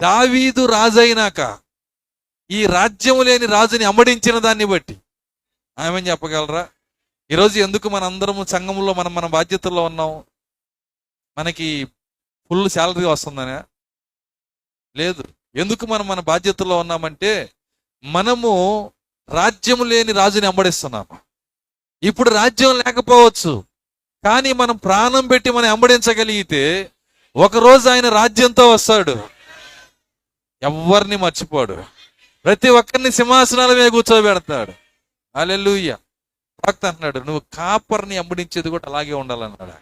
దావీదు రాజైనాక ఈ రాజ్యం లేని రాజుని అమ్మడించిన దాన్ని బట్టి ఆమె చెప్పగలరా? ఈరోజు ఎందుకు మన అందరము సంఘంలో మన బాధ్యతల్లో ఉన్నాం? మనకి ఫుల్ శాలరీ వస్తుందనే? లేదు. ఎందుకు మన బాధ్యతల్లో ఉన్నామంటే మనము రాజ్యం లేని రాజుని అంబడిస్తున్నాము. ఇప్పుడు రాజ్యం లేకపోవచ్చు, కానీ మనం ప్రాణం పెట్టి మనం అంబడించగలిగితే ఒకరోజు ఆయన రాజ్యంతో వస్తాడు. ఎవరిని మర్చిపోడు, ప్రతి ఒక్కరిని సింహాసనాల మీద కూర్చోబెడతాడు. హల్లెలూయా. భక్త అంటున్నాడు, నువ్వు కాపర్ని అంబడించేది కూడా అలాగే ఉండాలన్నాడు.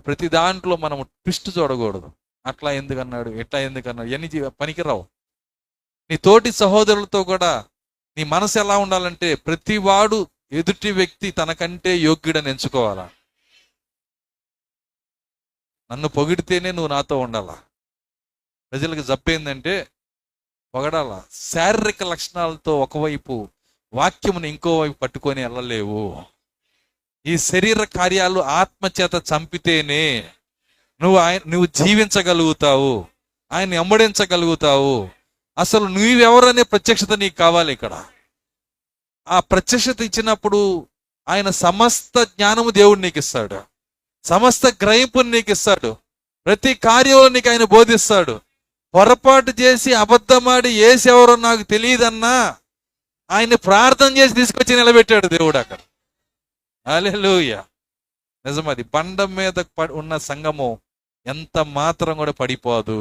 ప్రతి దాంట్లో మనం ట్విస్ట్ చూడకూడదు. అట్లా ఎందుకన్నాడు, ఎట్లా ఎందుకన్నాడు, ఇవన్నీ పనికిరావు. నీ తోటి సహోదరులతో కూడా నీ మనసు ఎలా ఉండాలంటే ప్రతి వాడు ఎదుటి వ్యక్తి తనకంటే యోగ్యుడని ఎంచుకోవాలా. నన్ను పొగిడితేనే నువ్వు నాతో ఉండాలా. ప్రజలకు జప్పేందంటే పొగడాలా. శారీరక లక్షణాలతో ఒకవైపు, వాక్యమును ఇంకోవైపు పట్టుకొని వెళ్ళలేవు. ఈ శరీర కార్యాలు ఆత్మచేత చంపితేనే నువ్వు జీవించగలుగుతావు, ఆయన్ని అమ్మడించగలుగుతావు. అసలు నువ్వెవరనే ప్రత్యక్షత నీకు కావాలి. ఇక్కడ ఆ ప్రత్యక్షత ఇచ్చినప్పుడు ఆయన సమస్త జ్ఞానము దేవుడు నీకు ఇస్తాడు, సమస్త గ్రహింపుని నీకు ఇస్తాడు, ప్రతి కార్యంలో నీకు ఆయన బోధిస్తాడు. పొరపాటు చేసి అబద్ధమాడి ఏసెవరో నాకు తెలియదన్నా ఆయన్ని ప్రార్థన చేసి తీసుకొచ్చి నిలబెట్టాడు దేవుడు అక్కడ. హల్లెలూయా. నిజమది. బండ మీద ఉన్న సంఘము ఎంత మాత్రం కూడా పడిపోదు.